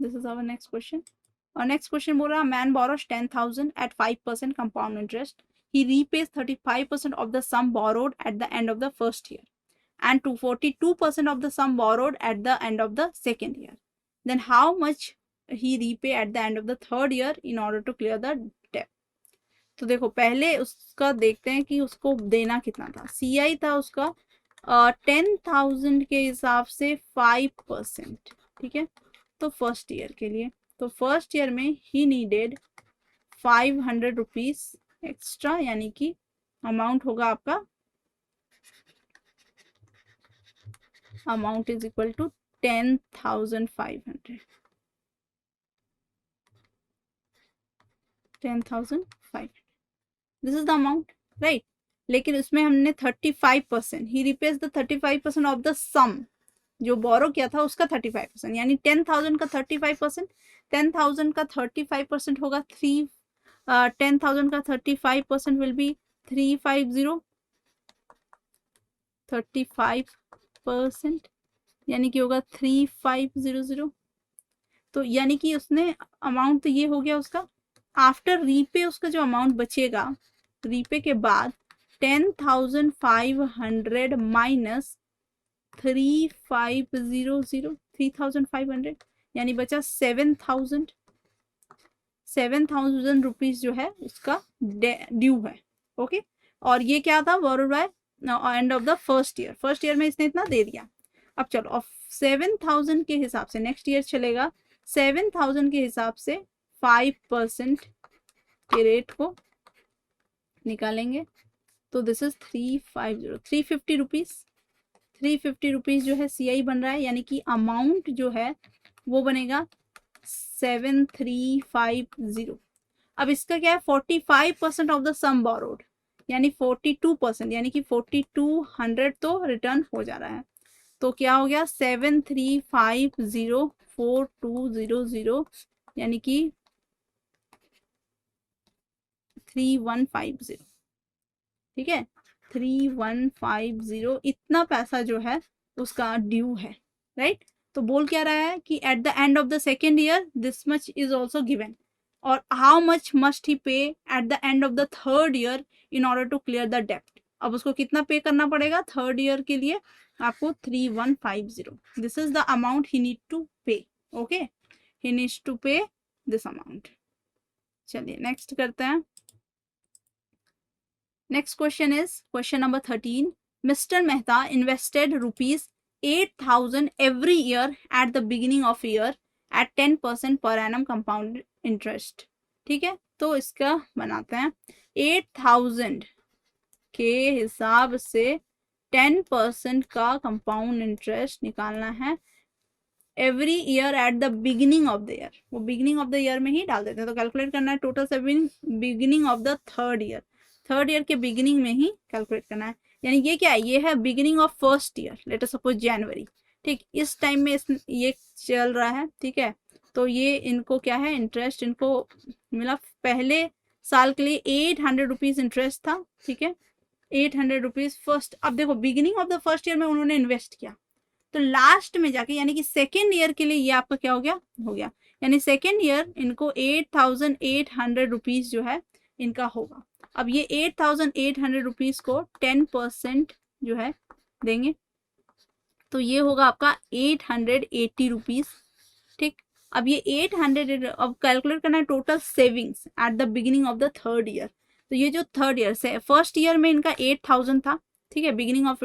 This is our next question. और नेक्स्ट क्वेश्चन बोल रहा है man borrows 10,000 at 5% compound interest. He repays 35% of the sum borrowed at the end of the first year and to 42% of the sum borrowed at the end of the second year. Then how much he repay at the end of the third year in order to clear the debt? तो देखो पहले उसका देखते हैं कि उसको देना कितना था। CI था उसका 10,000 के हिसाब से 5%, ठीक है। तो फर्स्ट ईयर के लिए, तो फर्स्ट ईयर में ही नीडेड 500 रुपीज एक्स्ट्रा, यानी कि अमाउंट होगा आपका, amount is equal to 10,500, 10,500, this is the amount right. लेकिन उसमें हमने 35%, he repays the 35% of the sum, जो बोरो किया था उसका 35%, यानी 10,000 का 35%, 10,000 का 35% होगा 10,000 का 35% विल बी 350, 35% यानी कि होगा 3500। तो यानी कि उसने अमाउंट तो ये हो गया उसका, आफ्टर रीपे उसका जो अमाउंट बचेगा रीपे के बाद 10,500 माइनस 3,500 यानी बचा 7,000 रुपीज जो है उसका ड्यू है। ओके, और ये क्या था, borrowed by and of the first year, first year में इसने इतना दे दिया। अब चलो, और 7,000 के हिसाब से नेक्स्ट ईयर चलेगा, 7,000 के हिसाब से 5% के रेट को निकालेंगे, तो दिस इज 350 रुपीज, 350 रुपीज जो है CI बन रहा है, यानी कि अमाउंट जो है वो बनेगा 7,350। अब इसका क्या है, 45% ऑफ द सम बोरोड, यानी 42%, यानी कि 4,200 तो रिटर्न हो जा रहा है। तो क्या हो गया, 7,350 4,200 यानी कि 3,150, ठीक है, 3,150 इतना पैसा जो है उसका ड्यू है, राइट। तो बोल क्या रहा है कि at the end of the second year this much is also given, और how much must he pay at the end of the third year in order to clear the डेप्ट। अब उसको कितना पे करना पड़ेगा थर्ड ईयर के लिए, आपको 3,150, this is the amount he need to pay. Okay, he needs to pay this amount. चलिए नेक्स्ट करते हैं। Next question is question number 13. Mr. Mehta invested rupees 8,000 every year at the beginning of year at 10% per annum compound interest. ठीक है, तो इसका बनाते हैं, 8,000 के हिसाब से 10% का कंपाउंड इंटरेस्ट निकालना है every year at the beginning of the year, वो बिगिनिंग ऑफ द ईयर में ही डाल देते हैं। तो कैलकुलेट करना है total saving beginning of the third year, third year के बिगिनिंग में ही कैलकुलेट करना है। यानी ये क्या है, ये है beginning of first year, let us suppose January, ठीक, इस टाइम में ये चल रहा है, ठीक है। तो ये इनको क्या है, इंटरेस्ट इनको मिला पहले साल के लिए 800 रुपीज इंटरेस्ट था, ठीक है, 800 रुपीज फर्स्ट। अब देखो beginning of the first year में उन्होंने इन्वेस्ट किया, तो लास्ट में जाके यानी कि सेकेंड ईयर के लिए ये आपका क्या हो गया, यानी सेकेंड ईयर इनको 8,800 रुपीज जो है इनका होगा। अब ये 8,800 रुपीज को 10% जो है देंगे, तो ये होगा आपका 880 रुपीज, ठीक। अब ये 800, अब कैलकुलेट करना है total savings at the beginning of the third year. तो ये जो थर्ड ईयर से फर्स्ट ईयर में इनका 8,000 था, ठीक है, beginning of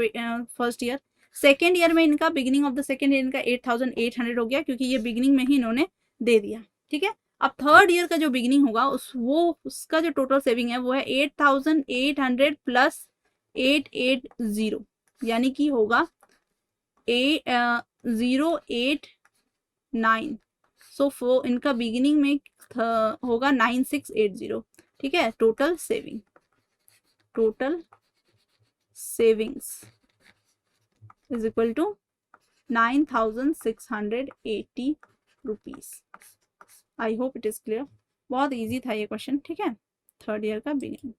first year, second year में इनका, beginning of the second year इनका 8800 हो गया, क्योंकि ये बिगिनिंग में ही इन्होंने दे दिया। ठीक है, अब थर्ड ईयर का जो बिगिनिंग होगा उसका जो टोटल सेविंग है वो है 8800 प्लस 880, यानी कि होगा 089। सो इनका बिगिनिंग में होगा 9680। ठीक है, total savings is equal to 9680 rupees. I hope it is clear. बहुत इजी था ये क्वेश्चन। ठीक है, थर्ड ईयर का बिगिनिंग।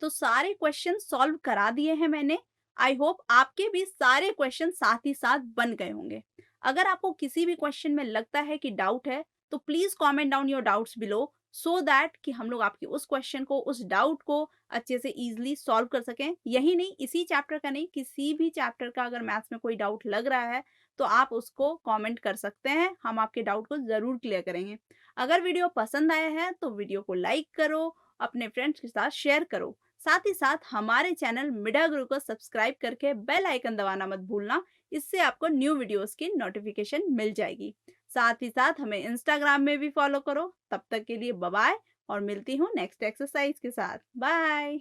तो सारे क्वेश्चन सॉल्व करा दिए हैं मैंने। आई होप आपके भी सारे क्वेश्चन साथ ही साथ बन गए होंगे। अगर आपको किसी भी क्वेश्चन में लगता है कि डाउट है तो please comment down your doubts below, so that कि हम लोग आपके उस क्वेश्चन को, उस डाउट को अच्छे से इजीली सॉल्व कर सकें। यही नहीं, इसी चैप्टर का नहीं, किसी भी चैप्टर का अगर मैथ्स में कोई डाउट लग रहा है तो आप उसको कमेंट कर सकते हैं, हम आपके डाउट को जरूर क्लियर करेंगे। अगर वीडियो पसंद आया है तो वीडियो को लाइक करो, अपने फ्रेंड्स के साथ शेयर करो। साथ ही साथ हमारे चैनल मिडा गुरु को सब्सक्राइब करके बेल आइकन दबाना मत भूलना, इससे आपको न्यू वीडियोस की नोटिफिकेशन मिल जाएगी। साथ ही साथ हमें इंस्टाग्राम में भी फॉलो करो। तब तक के लिए बाय बाय, और मिलती हूँ नेक्स्ट एक्सरसाइज के साथ। बाय।